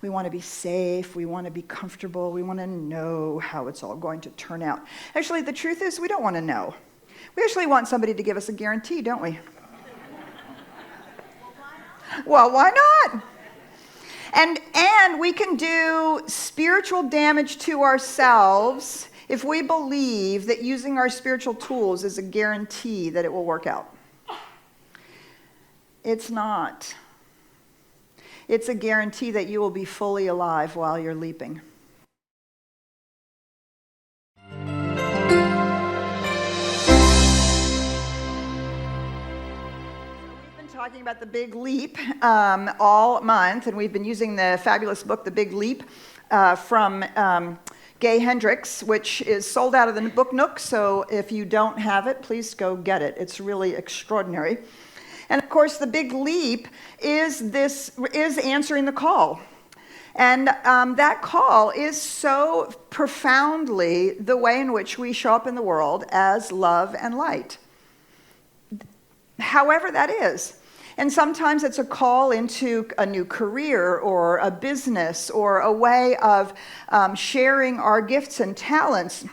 We want to be safe. We want to be comfortable. We want to know how it's all going to turn out. Actually, the truth is we don't want to know. We actually want somebody to give us a guarantee, don't we? Well, why not? And we can do spiritual damage to ourselves if we believe that using our spiritual tools is a guarantee that it will work out. It's not. It's a guarantee that you will be fully alive while you're leaping. Talking about the Big Leap all month, and we've been using the fabulous book, The Big Leap, from Gay Hendricks, which is sold out of the Book Nook, so if you don't have it, please go get it. It's really extraordinary. And of course, the Big Leap is answering the call. And that call is so profoundly the way in which we show up in the world as love and light. However that is. And sometimes it's a call into a new career or a business or a way of sharing our gifts and talents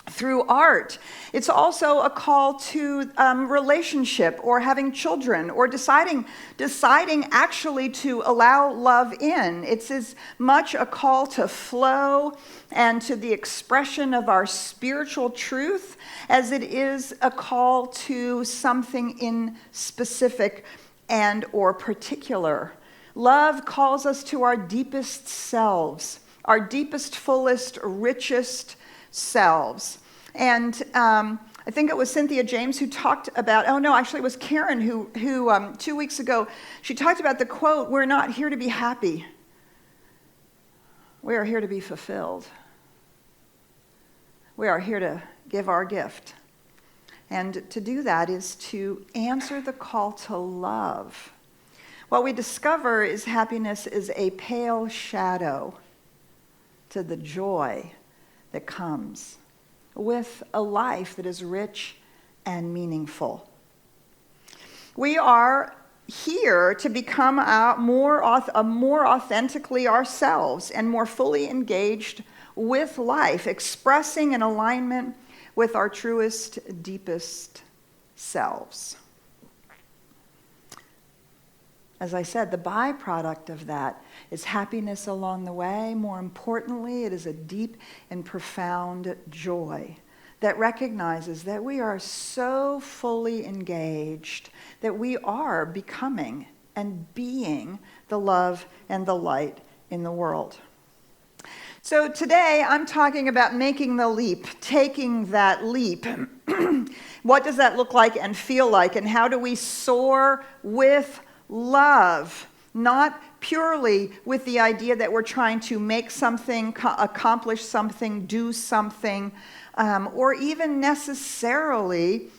through art. It's also a call to relationship or having children or deciding actually to allow love in. It's as much a call to flow and to the expression of our spiritual truth as it is a call to something in specific and or particular. Love calls us to our deepest selves, our deepest, fullest, richest selves. And I think it was Cynthia James who talked about, it was Karen who 2 weeks ago, she talked about the quote, "We're not here to be happy. We are here to be fulfilled. We are here to give our gift." And to do that is to answer the call to love. What we discover is happiness is a pale shadow to the joy that comes with a life that is rich and meaningful. We are here to become more authentically ourselves and more fully engaged with life, expressing an alignment with our truest, deepest selves. As I said, the byproduct of that is happiness along the way. More importantly, it is a deep and profound joy that recognizes that we are so fully engaged that we are becoming and being the love and the light in the world. So today I'm talking about making the leap, taking that leap. What does that look like and feel like, and how do we soar with love? Not purely with the idea that we're trying to make something, accomplish something, do something, or even necessarily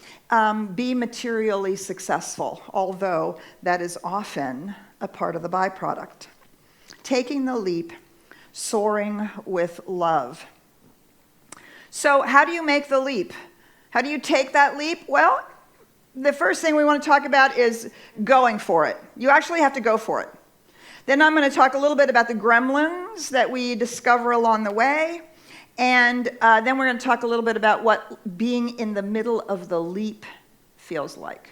be materially successful, although that is often a part of the byproduct. Taking the leap, soaring with love. So how do you make the leap? How do you take that leap? Well, the first thing we want to talk about is going for it. You actually have to go for it. Then I'm going to talk a little bit about the gremlins that we discover along the way. And then we're going to talk a little bit about what being in the middle of the leap feels like.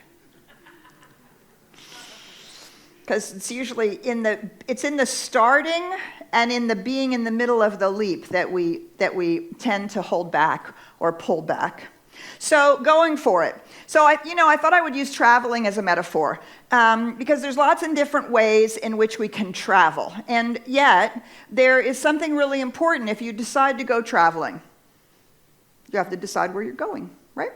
Because it's usually in the starting and in the being in the middle of the leap that we tend to hold back or pull back. So going for it. So I thought I would use traveling as a metaphor because there's lots of different ways in which we can travel. And yet there is something really important if you decide to go traveling. You have to decide where you're going, right?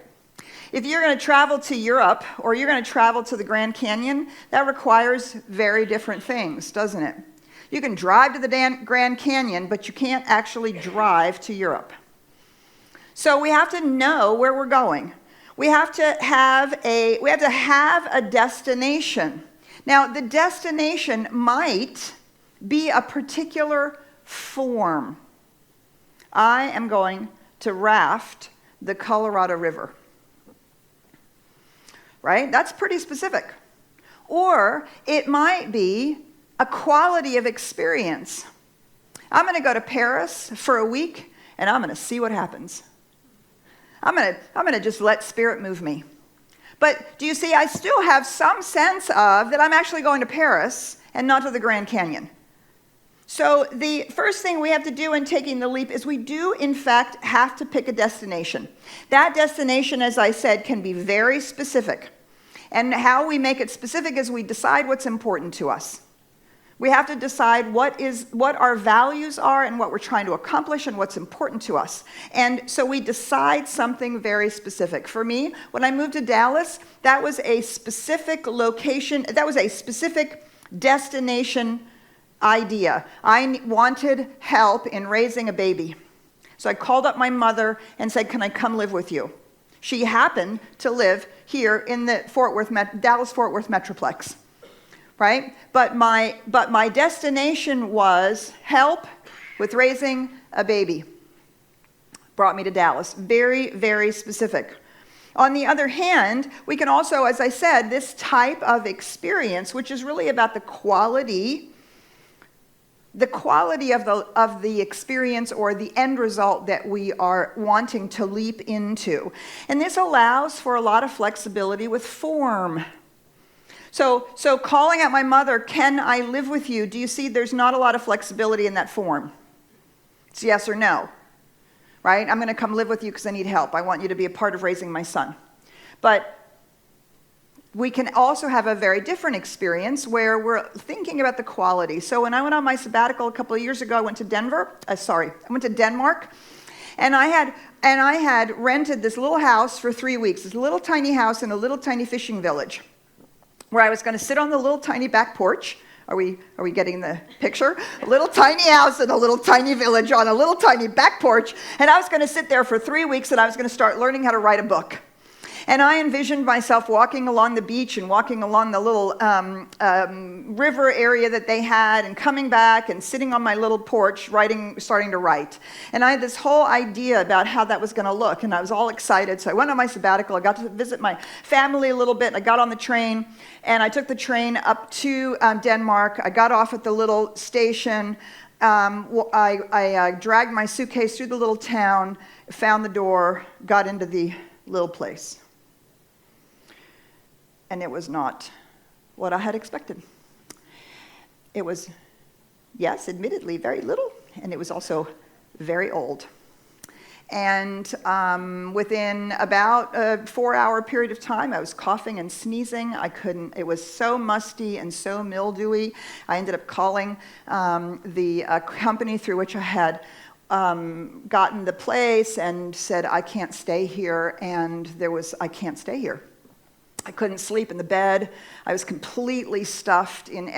If you're going to travel to Europe or you're going to travel to the Grand Canyon, that requires very different things, doesn't it? You can drive to the Grand Canyon, but you can't actually drive to Europe. So we have to know where we're going. We have to have a destination. Now, the destination might be a particular form. I am going to raft the Colorado River. Right? That's pretty specific. Or it might be a quality of experience. I'm going to go to Paris for a week, and I'm going to see what happens. I'm going to just let Spirit move me. But do you see, I still have some sense of that I'm actually going to Paris and not to the Grand Canyon. So the first thing we have to do in taking the leap is we do, in fact, have to pick a destination. That destination, as I said, can be very specific. And how we make it specific is we decide what's important to us. We have to decide what our values are and what we're trying to accomplish and what's important to us. And so we decide something very specific. For me, when I moved to Dallas, that was a specific location, that was a specific destination idea. I wanted help in raising a baby. So I called up my mother and said, "Can I come live with you?" She happened to live here in the Dallas-Fort Worth Metroplex. Right? But my destination was help with raising a baby. Brought me to Dallas. Very, very specific. On the other hand, we can also, as I said, this type of experience, which is really about the quality of the experience or the end result that we are wanting to leap into. And this allows for a lot of flexibility with form. So calling out my mother, "Can I live with you?" Do you see there's not a lot of flexibility in that form? It's yes or no, right? "I'm going to come live with you because I need help. I want you to be a part of raising my son." But we can also have a very different experience where we're thinking about the quality. So when I went on my sabbatical a couple of years ago, I went to Denmark, and I had rented this little house for 3 weeks, this little tiny house in a little tiny fishing village, where I was going to sit on the little tiny back porch. Are we getting the picture? A little tiny house in a little tiny village on a little tiny back porch, and I was going to sit there for 3 weeks, and I was going to start learning how to write a book. And I envisioned myself walking along the beach and walking along the little river area that they had and coming back and sitting on my little porch starting to write. And I had this whole idea about how that was going to look, and I was all excited. So I went on my sabbatical. I got to visit my family a little bit, and I got on the train, and I took the train up to Denmark. I got off at the little station. I dragged my suitcase through the little town, found the door, got into the little place. And it was not what I had expected. It was, yes, admittedly very little, and it was also very old. And within about a 4-hour period of time, I was coughing and sneezing. It was so musty and so mildewy. I ended up calling the company through which I had gotten the place and said, "I can't stay here," and I can't stay here. I couldn't sleep in the bed. I was completely stuffed in I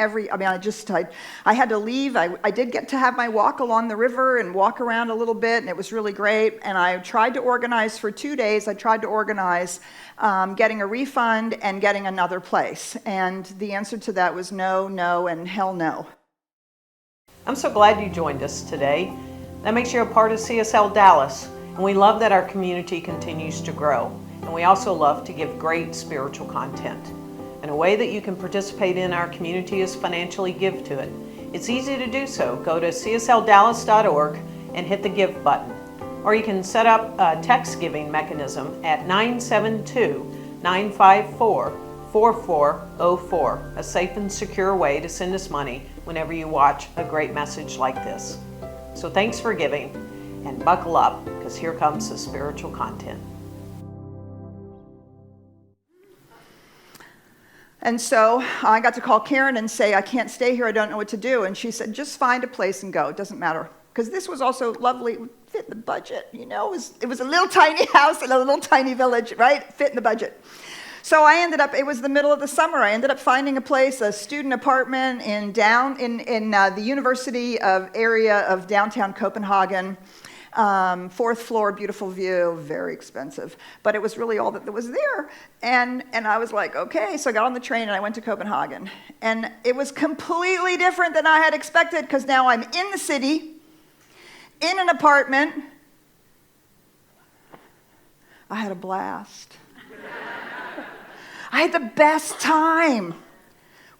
had to leave. I did get to have my walk along the river and walk around a little bit, and it was really great. And I tried to organize for 2 days. I tried to organize getting a refund and getting another place. And the answer to that was no, no, and hell no. I'm so glad you joined us today. That makes you a part of CSL Dallas, and we love that our community continues to grow. And we also love to give great spiritual content. And a way that you can participate in our community is financially give to it. It's easy to do so. Go to CSLDallas.org and hit the give button. Or you can set up a text giving mechanism at 972-954-4404, a safe and secure way to send us money whenever you watch a great message like this. So thanks for giving, and buckle up, because here comes the spiritual content. And so I got to call Karen and say, "I can't stay here, I don't know what to do." And she said, "Just find a place and go, it doesn't matter." Because this was also lovely, it would fit the budget, you know, it was a little tiny house in a little tiny village, right? Fit in the budget. So it was the middle of the summer, I ended up finding a place, a student apartment in the university area of downtown Copenhagen. 4th floor, beautiful view, very expensive. But it was really all that was there. And I was like, okay. So I got on the train and I went to Copenhagen. And it was completely different than I had expected, because now I'm in the city, in an apartment. I had a blast. I had the best time.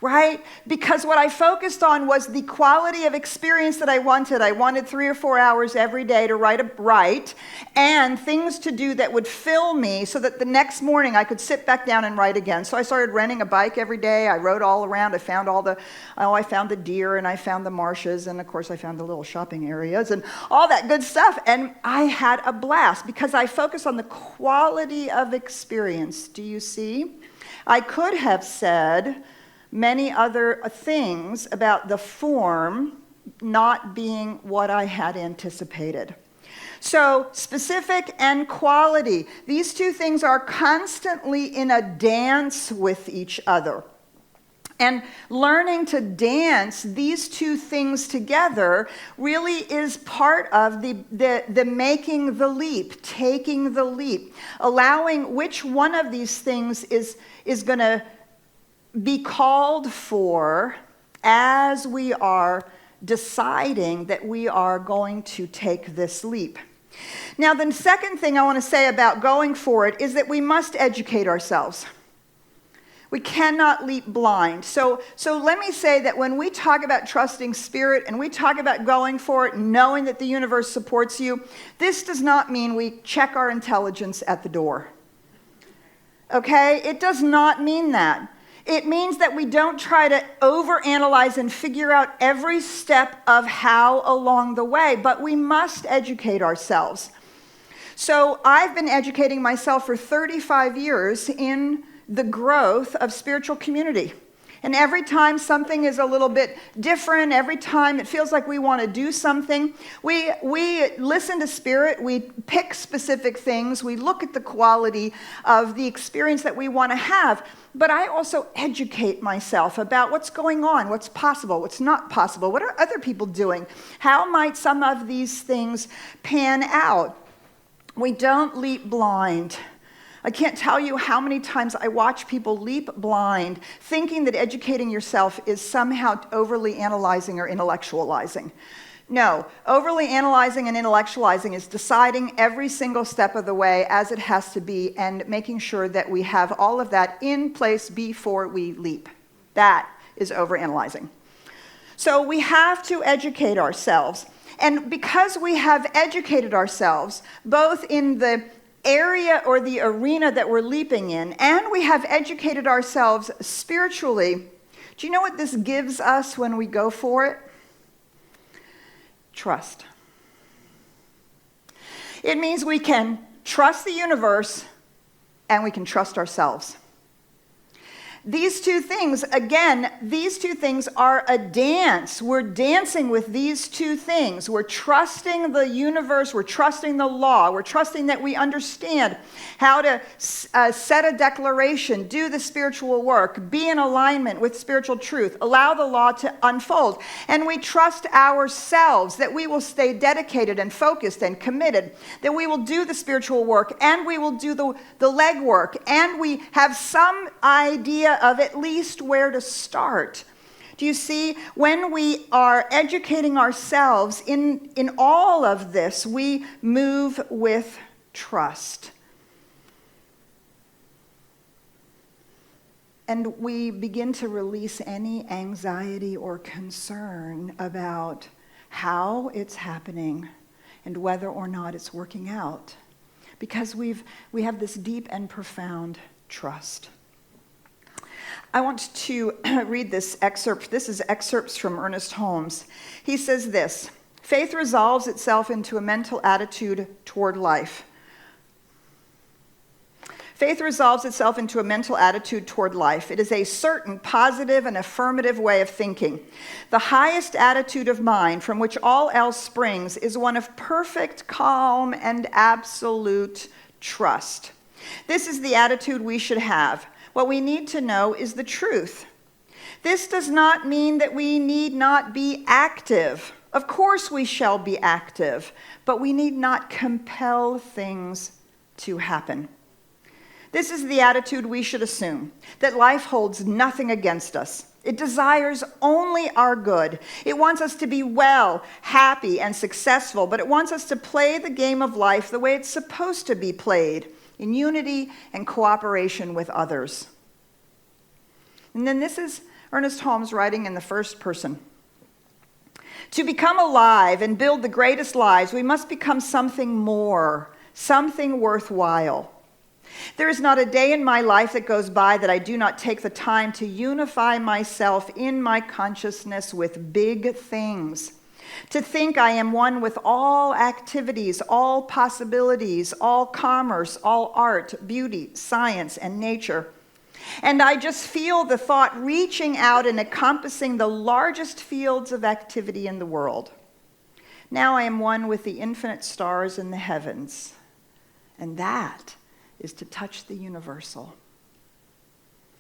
right? Because what I focused on was the quality of experience that I wanted. I wanted 3 or 4 hours every day to write and things to do that would fill me so that the next morning I could sit back down and write again. So I started renting a bike every day. I rode all around. I found I found the deer and I found the marshes, and of course I found the little shopping areas and all that good stuff. And I had a blast because I focused on the quality of experience. Do you see? I could have said many other things about the form not being what I had anticipated. So specific and quality, these two things are constantly in a dance with each other. And learning to dance these two things together really is part of the making the leap, taking the leap, allowing which one of these things is going to be called for as we are deciding that we are going to take this leap. Now, the second thing I want to say about going for it is that we must educate ourselves. We cannot leap blind. So let me say that when we talk about trusting Spirit and we talk about going for it, knowing that the universe supports you, this does not mean we check our intelligence at the door. Okay? It does not mean that. It means that we don't try to overanalyze and figure out every step of how along the way, but we must educate ourselves. So I've been educating myself for 35 years in the growth of spiritual community. And every time something is a little bit different, every time it feels like we want to do something, we listen to Spirit, we pick specific things, we look at the quality of the experience that we want to have. But I also educate myself about what's going on, what's possible, what's not possible, what are other people doing, how might some of these things pan out. We don't leap blind. I can't tell you how many times I watch people leap blind, thinking that educating yourself is somehow overly analyzing or intellectualizing. No, overly analyzing and intellectualizing is deciding every single step of the way as it has to be and making sure that we have all of that in place before we leap. That is overanalyzing. So we have to educate ourselves. And because we have educated ourselves, both in the area or the arena that we're leaping in, and we have educated ourselves spiritually, do you know what this gives us when we go for it? Trust. It means we can trust the universe and we can trust ourselves. These two things, again, these two things are a dance. We're dancing with these two things. We're trusting the universe. We're trusting the law. We're trusting that we understand how to set a declaration, do the spiritual work, be in alignment with spiritual truth, allow the law to unfold. And we trust ourselves that we will stay dedicated and focused and committed, that we will do the spiritual work and we will do the legwork, and we have some idea of at least where to start. Do you see? When we are educating ourselves in all of this, we move with trust. And we begin to release any anxiety or concern about how it's happening and whether or not it's working out. Because we have this deep and profound trust. I want to read this excerpt. This is excerpts from Ernest Holmes. He says this: faith resolves itself into a mental attitude toward life. Faith resolves itself into a mental attitude toward life. It is a certain positive and affirmative way of thinking. The highest attitude of mind from which all else springs is one of perfect calm and absolute trust. This is the attitude we should have. What we need to know is the truth. This does not mean that we need not be active. Of course we shall be active, but we need not compel things to happen. This is the attitude we should assume, that life holds nothing against us. It desires only our good. It wants us to be well, happy, and successful, but it wants us to play the game of life the way it's supposed to be played, in unity and cooperation with others. And then this is Ernest Holmes writing in the first person. To become alive and build the greatest lives, we must become something more, something worthwhile. There is not a day in my life that goes by that I do not take the time to unify myself in my consciousness with big things. To think I am one with all activities, all possibilities, all commerce, all art, beauty, science, and nature. And I just feel the thought reaching out and encompassing the largest fields of activity in the world. Now I am one with the infinite stars in the heavens. And that is to touch the universal.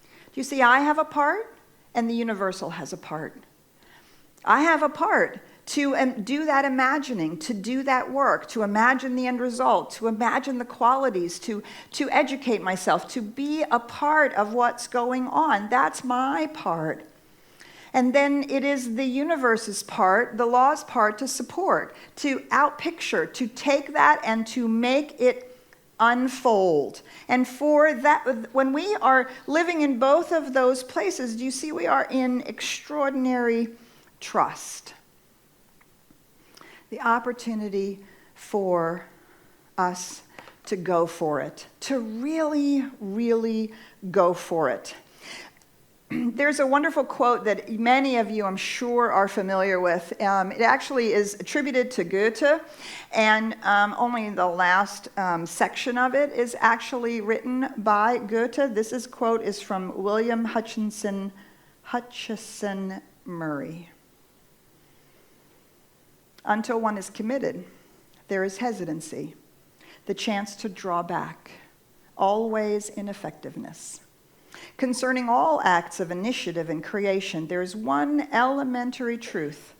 Do you see, I have a part, and the universal has a part. I have a part to do that imagining, to do that work, to imagine the end result, to imagine the qualities, to educate myself, to be a part of what's going on. That's my part. And then it is the universe's part, the law's part, to support, to outpicture, to take that and to make it unfold. And for that, when we are living in both of those places, do you see we are in extraordinary trust? The opportunity for us to go for it, to really, really go for it. There's a wonderful quote that many of you, I'm sure, are familiar with. It actually is attributed to Goethe, and only the last section of it is actually written by Goethe. This quote is from William Hutchison Murray. Until one is committed, there is hesitancy, the chance to draw back, always ineffectiveness. Concerning all acts of initiative and creation, there is one elementary truth,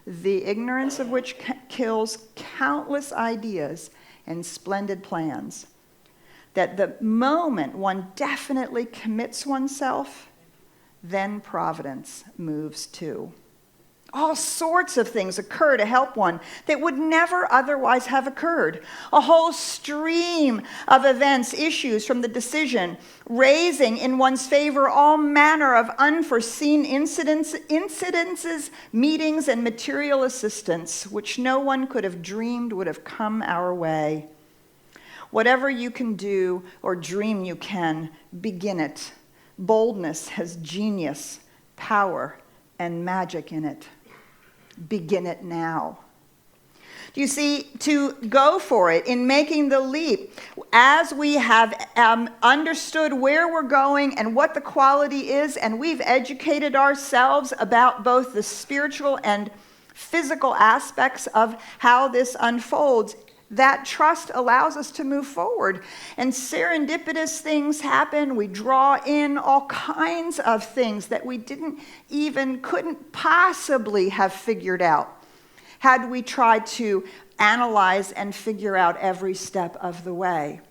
the ignorance of which kills countless ideas and splendid plans. That the moment one definitely commits oneself, then providence moves too. All sorts of things occur to help one that would never otherwise have occurred. A whole stream of events issues from the decision, raising in one's favor all manner of unforeseen incidences, meetings, and material assistance, which no one could have dreamed would have come our way. Whatever you can do or dream you can, begin it. Boldness has genius, power, and magic in it. Begin it now. You see, to go for it in making the leap, as we have understood where we're going and what the quality is, and we've educated ourselves about both the spiritual and physical aspects of how this unfolds, that trust allows us to move forward. And serendipitous things happen. We draw in all kinds of things that we couldn't possibly have figured out had we tried to analyze and figure out every step of the way.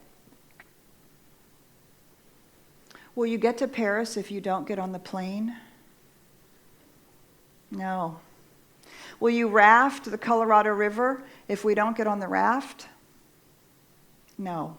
Will you get to Paris if you don't get on the plane? No. Will you raft the Colorado River if we don't get on the raft? No.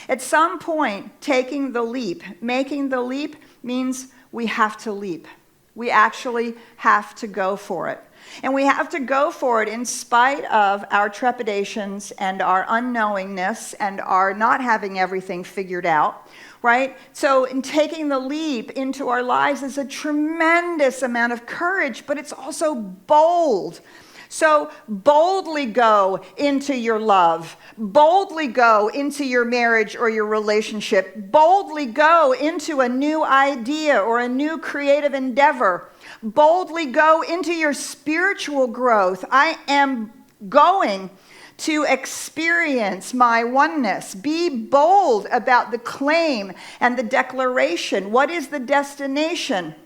At some point, taking the leap, making the leap means we have to leap. We actually have to go for it. And we have to go for it in spite of our trepidations and our unknowingness and our not having everything figured out, right? So in taking the leap into our lives is a tremendous amount of courage, but it's also bold. So boldly go into your love. Boldly go into your marriage or your relationship. Boldly go into a new idea or a new creative endeavor. Boldly go into your spiritual growth. I am going to experience my oneness. Be bold about the claim and the declaration. What is the destination?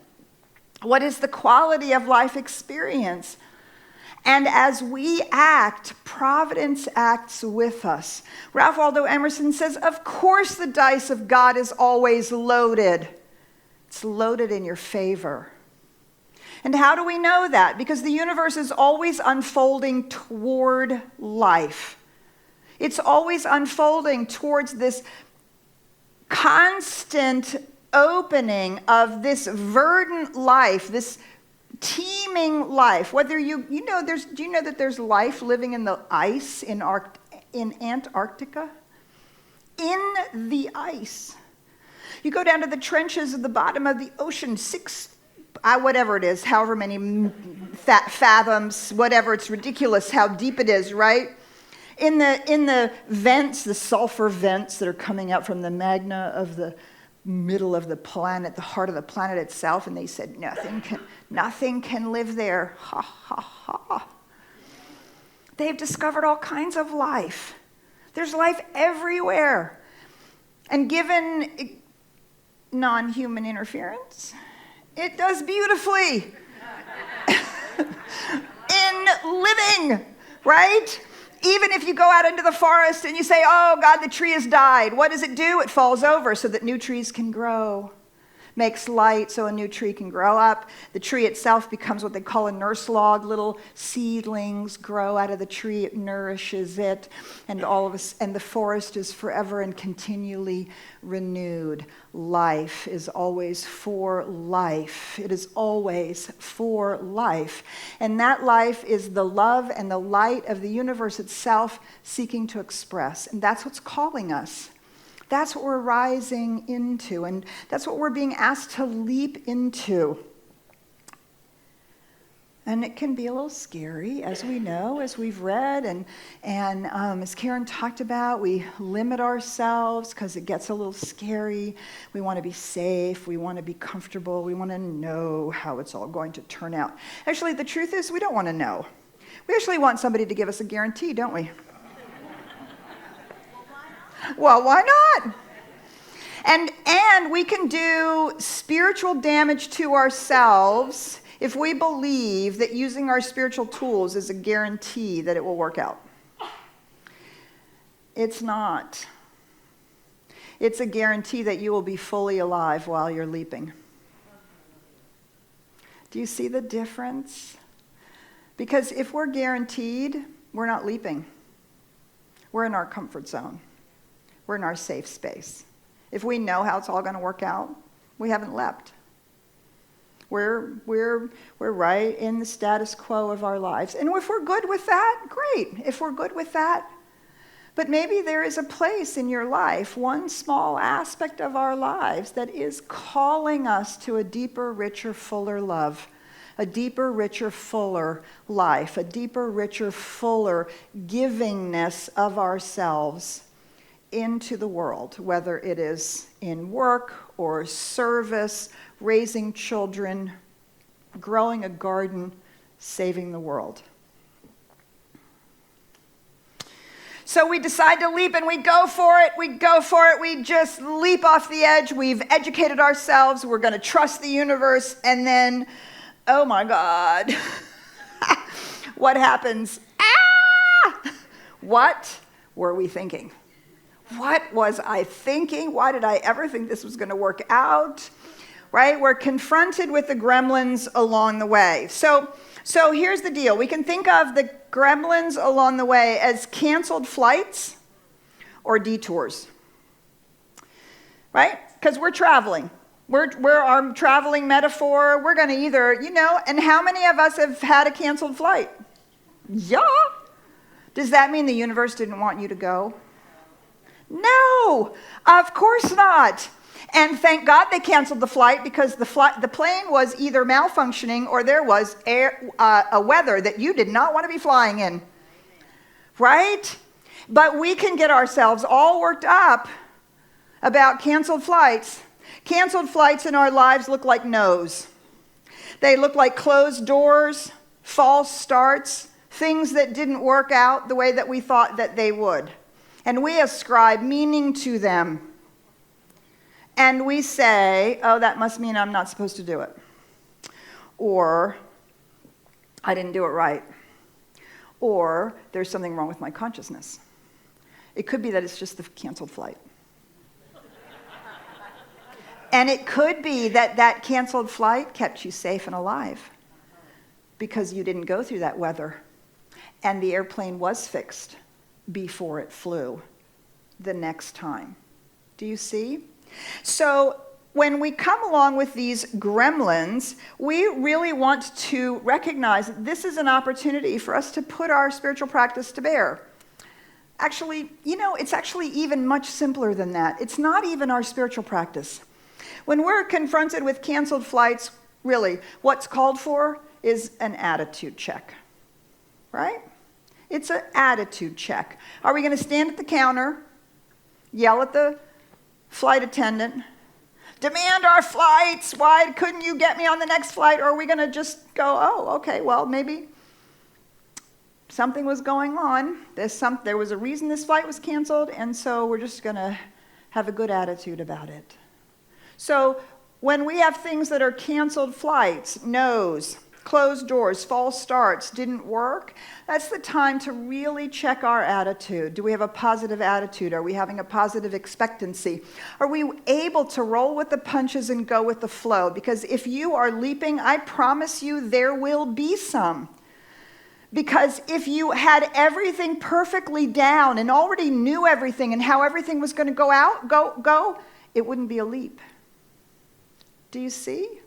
What is the quality of life experience? And as we act, providence acts with us. Ralph Waldo Emerson says, of course the dice of God is always loaded. It's loaded in your favor. And how do we know that? Because the universe is always unfolding toward life. It's always unfolding towards this constant opening of this verdant life, this teeming life. Whether do you know that there's life living in the ice in Antarctica? In the ice. You go down to the trenches at the bottom of the ocean, whatever it is, however many fathoms, whatever, it's ridiculous how deep it is, right? In the vents, the sulfur vents that are coming out from the magma of the middle of the planet, the heart of the planet itself, and they said nothing can live there. Ha ha ha. They've discovered all kinds of life. There's life everywhere. And given non-human interference, it does beautifully in living, right? Even if you go out into the forest and you say, oh, God, the tree has died. What does it do? It falls over so that new trees can grow. Makes light so a new tree can grow up. The tree itself becomes what they call a nurse log. Little seedlings grow out of the tree. It nourishes it. And the forest is forever and continually renewed. Life is always for life. It is always for life. And that life is the love and the light of the universe itself seeking to express. And that's what's calling us. That's what we're rising into, and that's what we're being asked to leap into. And it can be a little scary, as we know, as we've read, and as Karen talked about, we limit ourselves because it gets a little scary. We want to be safe, we want to be comfortable, we want to know how it's all going to turn out. Actually, the truth is we don't want to know. We actually want somebody to give us a guarantee, don't we? Well, why not? And we can do spiritual damage to ourselves if we believe that using our spiritual tools is a guarantee that it will work out. It's not. It's a guarantee that you will be fully alive while you're leaping. Do you see the difference? Because if we're guaranteed, we're not leaping. We're in our comfort zone. We're in our safe space. If we know how it's all going to work out, we haven't leapt. We're right in the status quo of our lives. And if we're good with that, great. If we're good with that. But maybe there is a place in your life, one small aspect of our lives, that is calling us to a deeper, richer, fuller love. A deeper, richer, fuller life. A deeper, richer, fuller givingness of ourselves into the world, whether it is in work or service, raising children, growing a garden, saving the world. So we decide to leap and we go for it, we just leap off the edge, we've educated ourselves, we're going to trust the universe, and then, oh my God, what happens? Ah! What were we thinking? What was I thinking? Why did I ever think this was going to work out? Right? We're confronted with the gremlins along the way. So here's the deal. We can think of the gremlins along the way as canceled flights or detours. Right? Because we're traveling. We're our traveling metaphor. We're going to either, and how many of us have had a canceled flight? Yeah. Does that mean the universe didn't want you to go? No, of course not. And thank God they canceled the flight because the plane was either malfunctioning or there was a weather that you did not want to be flying in. Right? But we can get ourselves all worked up about canceled flights. Canceled flights in our lives look like no's. They look like closed doors, false starts, things that didn't work out the way that we thought that they would. And we ascribe meaning to them. And we say, oh, that must mean I'm not supposed to do it. Or, I didn't do it right. Or, there's something wrong with my consciousness. It could be that it's just the canceled flight. And it could be that that canceled flight kept you safe and alive because you didn't go through that weather. And the airplane was fixed before it flew the next time. Do you see? So when we come along with these gremlins, we really want to recognize that this is an opportunity for us to put our spiritual practice to bear. Actually, it's actually even much simpler than that. It's not even our spiritual practice. When we're confronted with canceled flights, really, what's called for is an attitude check, right? It's an attitude check. Are we going to stand at the counter, yell at the flight attendant, demand our flights, why couldn't you get me on the next flight? Or are we going to just go, oh, okay, well, maybe something was going on. There was a reason this flight was canceled, and so we're just going to have a good attitude about it. So when we have things that are canceled flights, no's, closed doors, false starts, didn't work, that's the time to really check our attitude. Do we have a positive attitude? Are we having a positive expectancy? Are we able to roll with the punches and go with the flow? Because if you are leaping, I promise you there will be some. Because if you had everything perfectly down and already knew everything and how everything was going to go, it wouldn't be a leap. Do you see?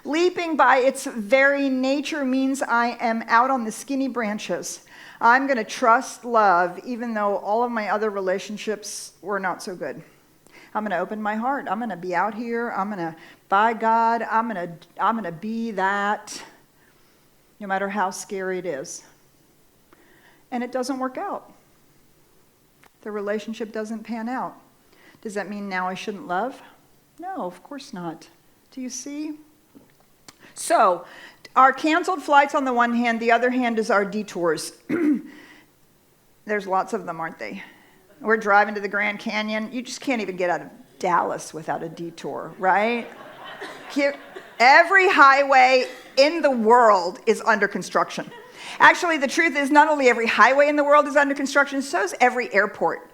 Leaping by its very nature means I am out on the skinny branches. I'm going to trust love even though all of my other relationships were not so good. I'm going to open my heart. I'm going to be out here. I'm going to, by God, I'm going to be that no matter how scary it is. And it doesn't work out. The relationship doesn't pan out. Does that mean now I shouldn't love? No, of course not. Do you see? So, our canceled flights on the one hand, the other hand is our detours. There's lots of them, aren't they? We're driving to the Grand Canyon. You just can't even get out of Dallas without a detour, right? Every highway in the world is under construction. Actually, the truth is not only every highway in the world is under construction, so is every airport.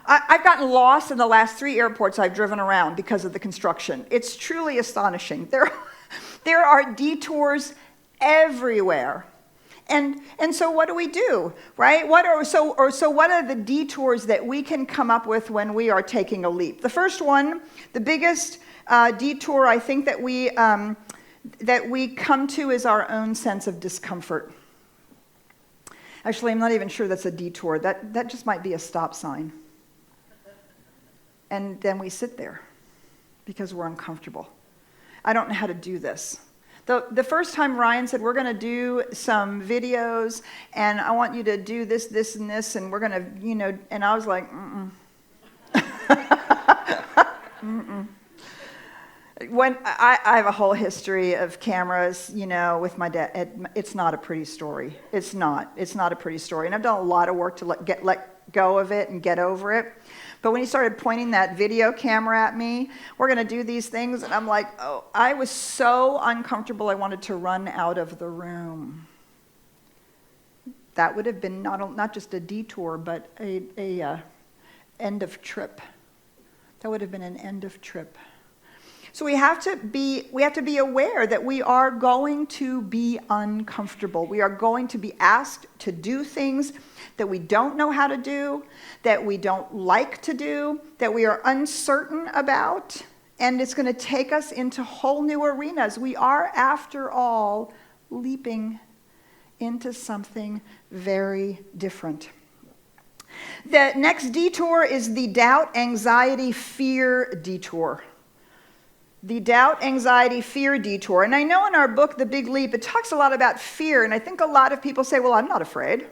I've gotten lost in the last 3 airports I've driven around because of the construction. It's truly astonishing. There are detours everywhere. And so what do we do, right? What are the detours that we can come up with when we are taking a leap? The first one, the biggest detour I think that we come to is our own sense of discomfort. Actually, I'm not even sure that's a detour. That just might be a stop sign. And then we sit there because we're uncomfortable. I don't know how to do this. The first time Ryan said, we're going to do some videos, and I want you to do this, this, and this, and we're going to, and I was like, When I have a whole history of cameras, with my dad. It's not a pretty story. It's not a pretty story. And I've done a lot of work to let go of it and get over it. But when he started pointing that video camera at me, we're going to do these things, and I'm like, oh, I was so uncomfortable I wanted to run out of the room. That would have been not just a detour, but a end of trip. That would have been an end of trip. So we have to be aware that we are going to be uncomfortable. We are going to be asked to do things that we don't know how to do, that we don't like to do, that we are uncertain about, and it's going to take us into whole new arenas. We are, after all, leaping into something very different. The next detour is the doubt, anxiety, fear detour. The doubt, anxiety, fear detour. And I know in our book, The Big Leap, it talks a lot about fear. And I think a lot of people say, well, I'm not afraid.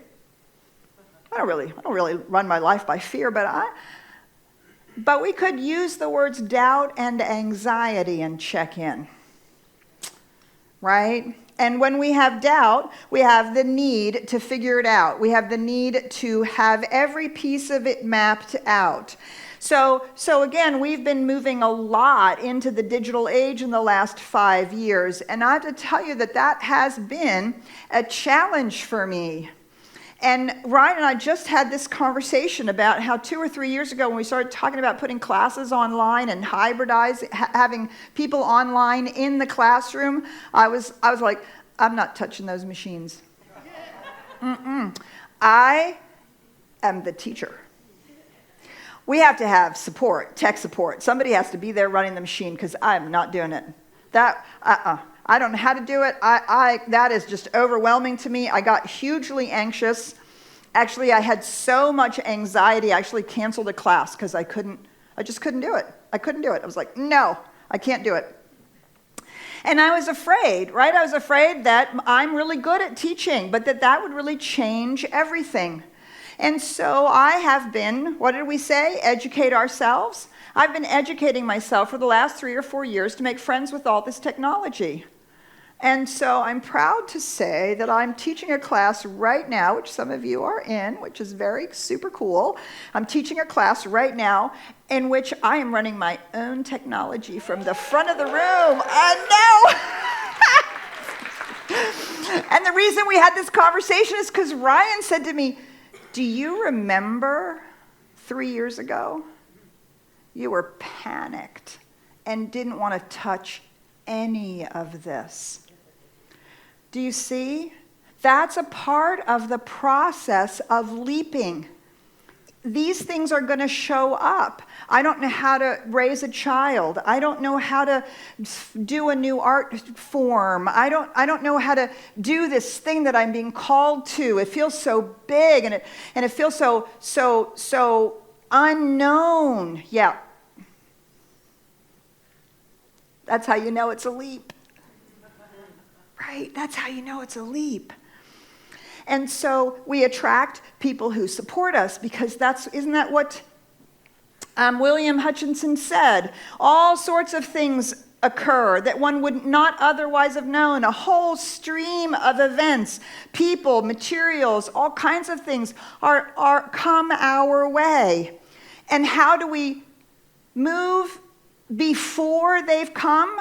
I don't really run my life by fear, but we could use the words doubt and anxiety and check in. Right? And when we have doubt, we have the need to figure it out. We have the need to have every piece of it mapped out. So again, we've been moving a lot into the digital age in the last 5 years. And I have to tell you that has been a challenge for me. And Ryan and I just had this conversation about how 2 or 3 years ago when we started talking about putting classes online and having people online in the classroom, I was like, I'm not touching those machines. I am the teacher. We have to have support, tech support. Somebody has to be there running the machine because I'm not doing it. I don't know how to do it. That is just overwhelming to me. I got hugely anxious. Actually, I had so much anxiety, I actually canceled a class because I just couldn't do it. I couldn't do it. I was like, no, I can't do it. And I was afraid, right? I was afraid that I'm really good at teaching, but that would really change everything. And so I have been, what did we say? Educate ourselves. I've been educating myself for the last 3 or 4 years to make friends with all this technology. And so I'm proud to say that I'm teaching a class right now, which some of you are in, which is very super cool. I'm teaching a class right now in which I am running my own technology from the front of the room. I know! And the reason we had this conversation is because Ryan said to me, do you remember 3 years ago? You were panicked and didn't want to touch any of this. Do you see? That's a part of the process of leaping. These things are going to show up. I don't know how to raise a child. I don't know how to do a new art form. I don't know how to do this thing that I'm being called to. It feels so big and it feels so unknown. Yeah. That's how you know it's a leap. Right? That's how you know it's a leap. And so we attract people who support us because isn't that what William Hutchinson said? All sorts of things occur that one would not otherwise have known. A whole stream of events, people, materials, all kinds of things are come our way. And how do we move before they've come?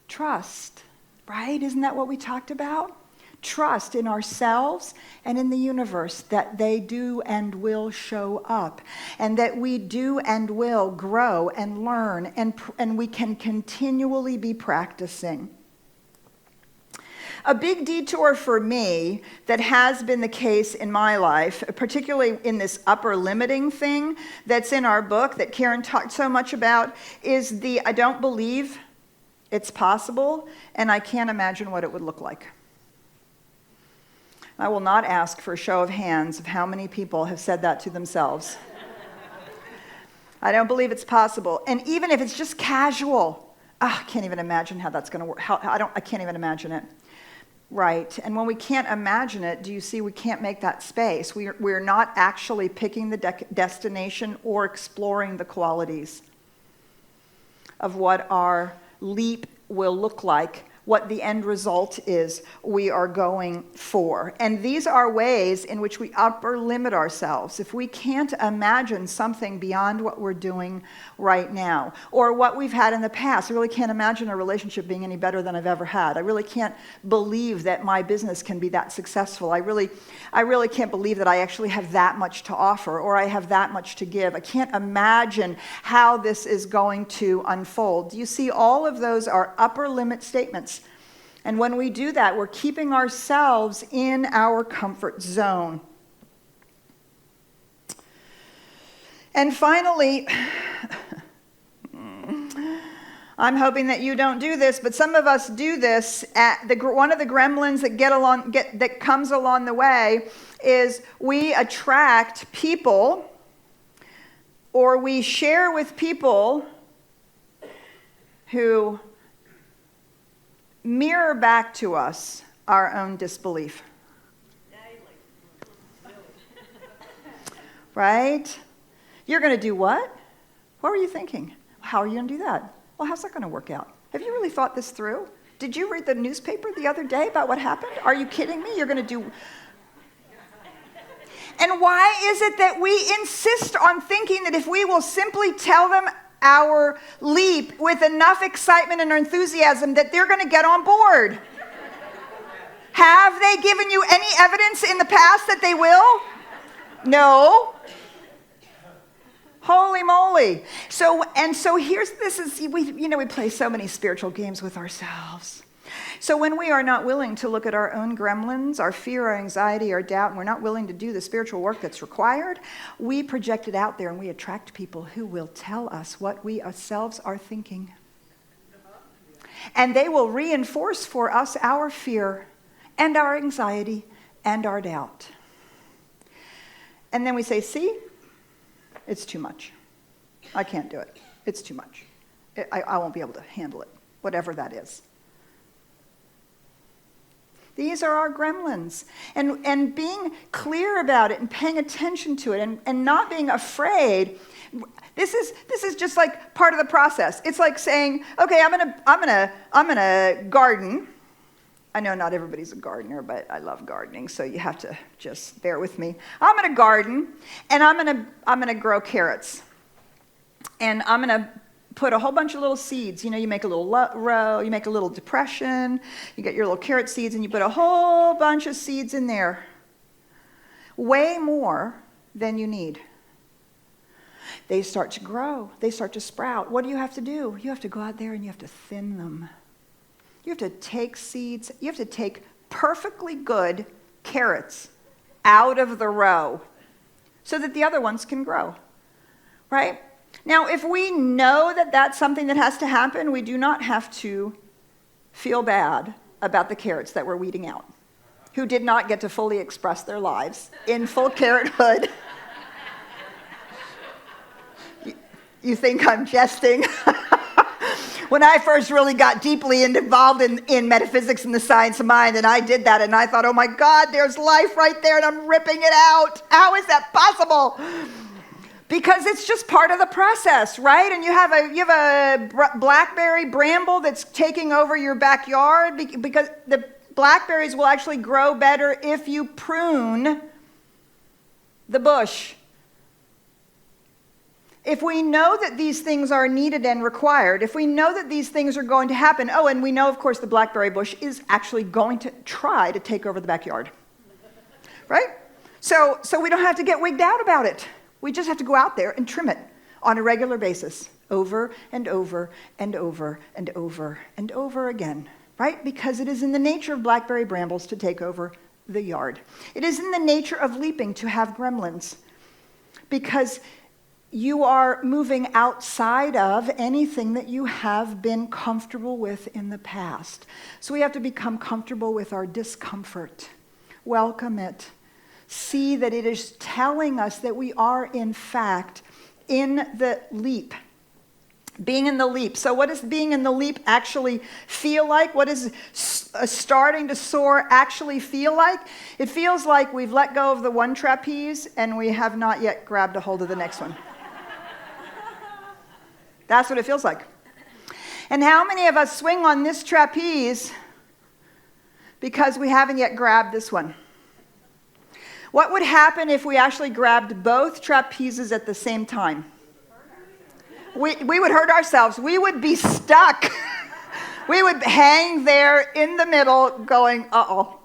Trust, right? Isn't that what we talked about? Trust in ourselves and in the universe that they do and will show up, and that we do and will grow and learn, and we can continually be practicing. A big detour for me that has been the case in my life, particularly in this upper limiting thing that's in our book that Karen talked so much about, is I don't believe it's possible, and I can't imagine what it would look like. I will not ask for a show of hands of how many people have said that to themselves. I don't believe it's possible. And even if it's just casual, I can't even imagine how that's going to work. I can't even imagine it. Right. And when we can't imagine it, do you see we can't make that space? We're not actually picking the destination or exploring the qualities of what our leap will look like, what the end result is we are going for. And these are ways in which we upper limit ourselves. If we can't imagine something beyond what we're doing right now, or what we've had in the past, I really can't imagine a relationship being any better than I've ever had. I really can't believe that my business can be that successful. I really can't believe that I actually have that much to offer, or I have that much to give. I can't imagine how this is going to unfold. You see, all of those are upper limit statements. And when we do that, we're keeping ourselves in our comfort zone. And finally, I'm hoping that you don't do this, but some of us do this. One of the gremlins that comes along the way is we attract people, or we share with people who mirror back to us our own disbelief. Right? You're going to do what? What were you thinking? How are you going to do that? Well, how's that going to work out? Have you really thought this through? Did you read the newspaper the other day about what happened? Are you kidding me? You're going to do... And why is it that we insist on thinking that if we will simply tell them our leap with enough excitement and enthusiasm that they're going to get on board? Have they given you any evidence in the past that they will? No. Holy moly. So we play so many spiritual games with ourselves. So when we are not willing to look at our own gremlins, our fear, our anxiety, our doubt, and we're not willing to do the spiritual work that's required, we project it out there and we attract people who will tell us what we ourselves are thinking. And they will reinforce for us our fear and our anxiety and our doubt. And then we say, see, it's too much. I can't do it. It's too much. I won't be able to handle it, whatever that is. These are our gremlins. And being clear about it and paying attention to it and not being afraid. This is just like part of the process. It's like saying, okay, I'm gonna garden. I know not everybody's a gardener, but I love gardening, so you have to just bear with me. I'm gonna garden, and I'm gonna grow carrots. And I'm gonna put a whole bunch of little seeds. You know, you make a little row, you make a little depression, you get your little carrot seeds, and you put a whole bunch of seeds in there. Way more than you need. They start to grow. They start to sprout. What do you have to do? You have to go out there and you have to thin them. You have to take seeds. You have to take perfectly good carrots out of the row so that the other ones can grow. Right? Now, if we know that that's something that has to happen, we do not have to feel bad about the carrots that we're weeding out, who did not get to fully express their lives in full carrothood. You think I'm jesting? When I first really got deeply involved in metaphysics and the science of mind, and I did that, and I thought, oh my God, there's life right there, and I'm ripping it out. How is that possible? Because it's just part of the process, right? And you have a blackberry bramble that's taking over your backyard because the blackberries will actually grow better if you prune the bush. If we know that these things are needed and required, if we know that these things are going to happen, and we know, of course, the blackberry bush is actually going to try to take over the backyard, right? So we don't have to get wigged out about it. We just have to go out there and trim it on a regular basis, over and over and over and over and over again, right? Because it is in the nature of blackberry brambles to take over the yard. It is in the nature of leaping to have gremlins, because you are moving outside of anything that you have been comfortable with in the past. So we have to become comfortable with our discomfort. Welcome it. See that it is telling us that we are, in fact, in the leap. Being in the leap. So what does being in the leap actually feel like? What does starting to soar actually feel like? It feels like we've let go of the one trapeze and we have not yet grabbed a hold of the next one. That's what it feels like. And how many of us swing on this trapeze because we haven't yet grabbed this one? What would happen if we actually grabbed both trapezes at the same time? We would hurt ourselves. We would be stuck. We would hang there in the middle going, uh-oh.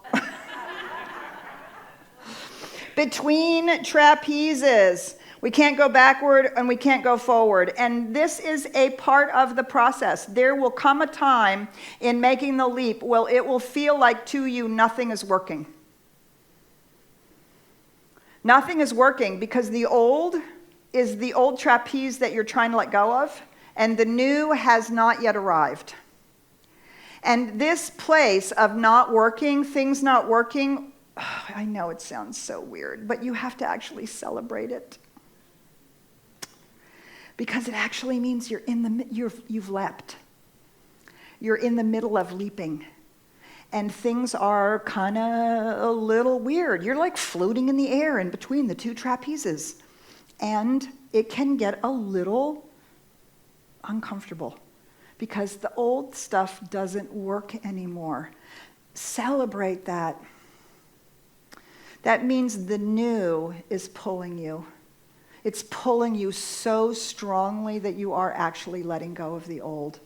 Between trapezes. We can't go backward and we can't go forward. And this is a part of the process. There will come a time in making the leap where it will feel like to you nothing is working. Nothing is working because the old is the old trapeze that you're trying to let go of, and the new has not yet arrived. And this place of not working, things not working, I know it sounds so weird, but you have to actually celebrate it. Because it actually means you've leapt. You're in the middle of leaping. And things are kind of a little weird. You're like floating in the air in between the two trapezes. And it can get a little uncomfortable because the old stuff doesn't work anymore. Celebrate that. That means the new is pulling you. It's pulling you so strongly that you are actually letting go of the old.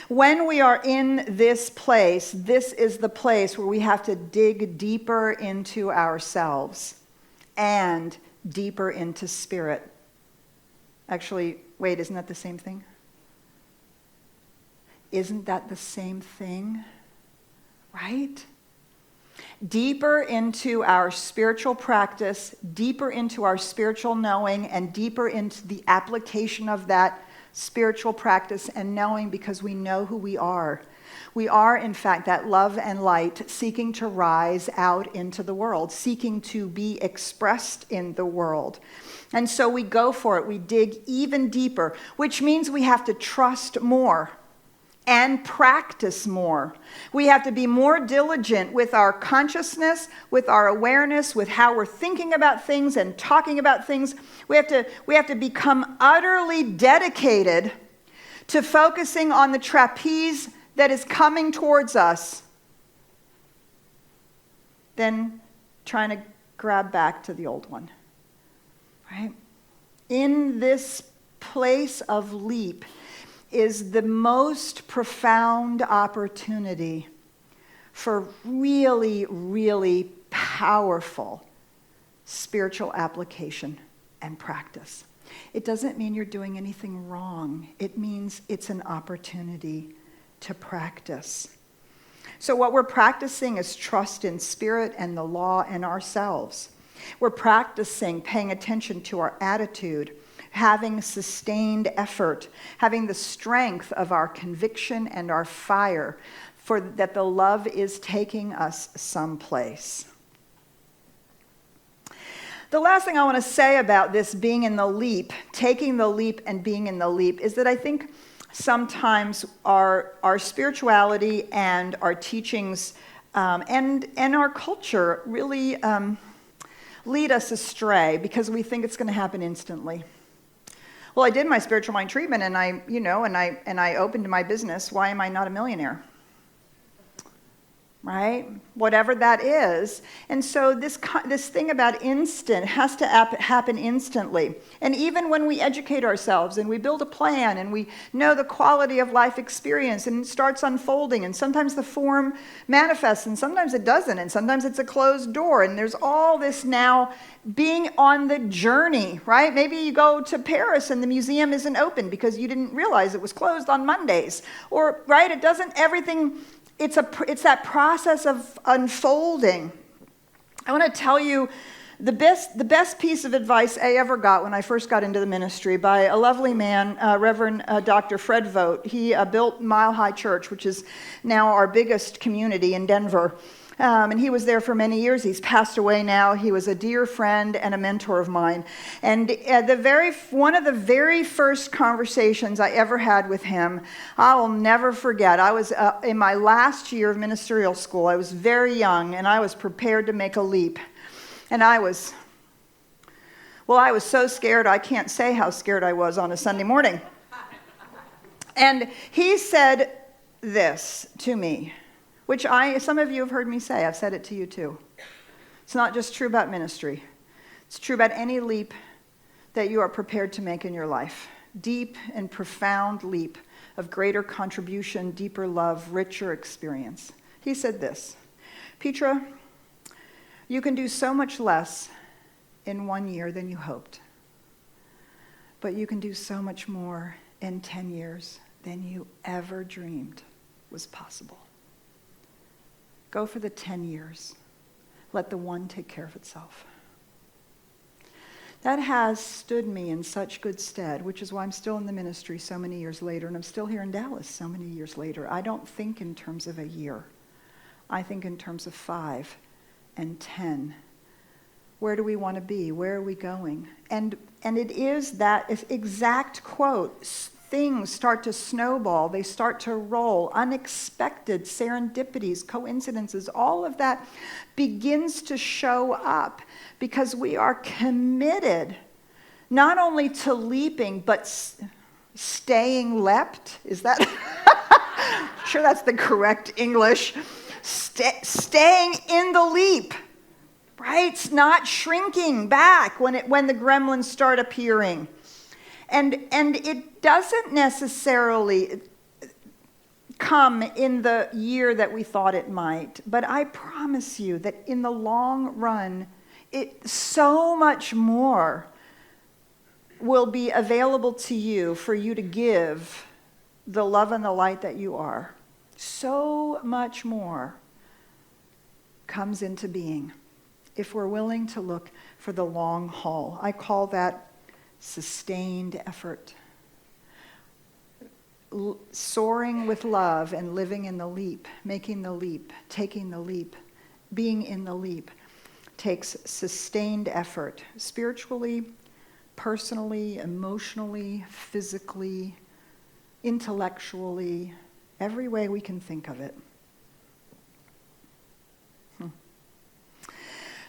When we are in this place, this is the place where we have to dig deeper into ourselves and deeper into spirit. Actually, wait, isn't that the same thing? Isn't that the same thing? Right? Deeper into our spiritual practice, deeper into our spiritual knowing, and deeper into the application of that spiritual practice and knowing, because we know who we are. We are, in fact, that love and light seeking to rise out into the world, seeking to be expressed in the world. And so we go for it. We dig even deeper, which means we have to trust more and practice more. We have to be more diligent with our consciousness, with our awareness, with how we're thinking about things and talking about things. We have to become utterly dedicated to focusing on the trapeze that is coming towards us, than trying to grab back to the old one. Right? In this place of leap is the most profound opportunity for really, really powerful spiritual application and practice. It doesn't mean you're doing anything wrong. It means it's an opportunity to practice. So what we're practicing is trust in spirit and the law and ourselves. We're practicing paying attention to our attitude, having sustained effort, having the strength of our conviction and our fire for that the love is taking us someplace. The last thing I want to say about this being in the leap, taking the leap and being in the leap, is that I think sometimes our spirituality and our teachings and our culture really lead us astray because we think it's going to happen instantly. Well, I did my spiritual mind treatment and I opened my business. Why am I not a millionaire? Right? Whatever that is. And so this thing about instant has to happen instantly. And even when we educate ourselves and we build a plan and we know the quality of life experience and it starts unfolding, and sometimes the form manifests and sometimes it doesn't, and sometimes it's a closed door, and there's all this now being on the journey, right? Maybe you go to Paris and the museum isn't open because you didn't realize it was closed on Mondays. Or, right, it doesn't, everything... It's that process of unfolding. I want to tell you the best piece of advice I ever got when I first got into the ministry by a lovely man, Reverend Dr. Fred Vogt. He built Mile High Church, which is now our biggest community in Denver. And he was there for many years. He's passed away now. He was a dear friend and a mentor of mine. And one of the very first conversations I ever had with him, I will never forget. I was in my last year of ministerial school. I was very young, and I was prepared to make a leap. And I was so scared, I can't say how scared I was on a Sunday morning. And he said this to me, which some of you have heard me say. I've said it to you too. It's not just true about ministry. It's true about any leap that you are prepared to make in your life. Deep and profound leap of greater contribution, deeper love, richer experience. He said this, Petra, you can do so much less in 1 year than you hoped. But you can do so much more in 10 years than you ever dreamed was possible. Go for the 10 years. Let the one take care of itself. That has stood me in such good stead, which is why I'm still in the ministry so many years later, and I'm still here in Dallas so many years later. I don't think in terms of a year. I think in terms of 5 and 10. Where do we want to be? Where are we going? And it is that exact quote. Things start to snowball, they start to roll, unexpected serendipities, coincidences, all of that begins to show up because we are committed not only to leaping, but staying leapt. Is that? I'm sure that's the correct English. Staying in the leap, right? It's not shrinking back when the gremlins start appearing. And it doesn't necessarily come in the year that we thought it might. But I promise you that in the long run, so much more will be available to you for you to give the love and the light that you are, so much more comes into being if we're willing to look for the long haul. I call that sustained effort. Soaring with love and living in the leap, making the leap, taking the leap, being in the leap takes sustained effort, spiritually, personally, emotionally, physically, intellectually, every way we can think of it.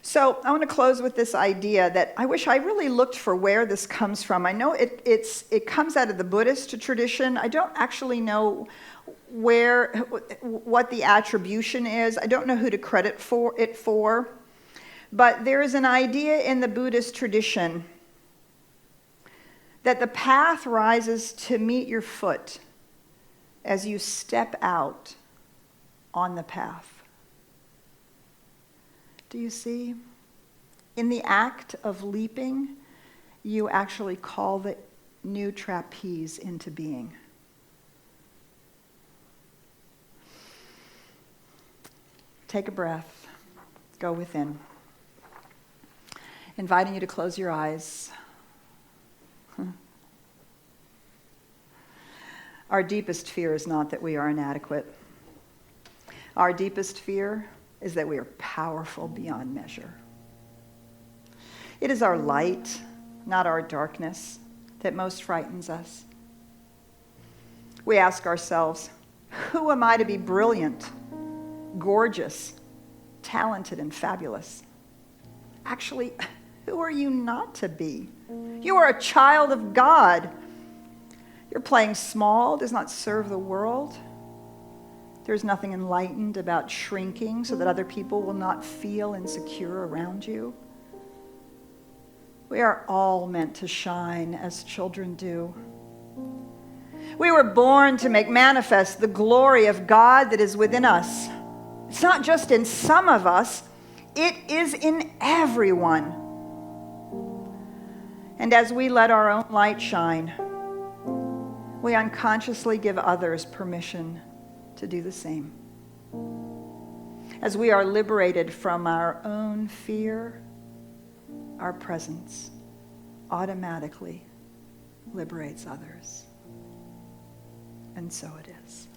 So I want to close with this idea that I wish I really looked for where this comes from. I know it comes out of the Buddhist tradition. I don't actually know what the attribution is. I don't know who to credit it for. But there is an idea in the Buddhist tradition that the path rises to meet your foot as you step out on the path. Do you see? In the act of leaping, you actually call the new trapeze into being. Take a breath. Go within. Inviting you to close your eyes. Our deepest fear is not that we are inadequate. Our deepest fear is that we are powerful beyond measure. It is our light, not our darkness, that most frightens us. We ask ourselves, who am I to be brilliant, gorgeous, talented, and fabulous? Actually, who are you not to be? You are a child of God. Your playing small does not serve the world. There's nothing enlightened about shrinking so that other people will not feel insecure around you. We are all meant to shine as children do. We were born to make manifest the glory of God that is within us. It's not just in some of us, it is in everyone. And as we let our own light shine, we unconsciously give others permission to do the same. As we are liberated from our own fear, our presence automatically liberates others. And so it is.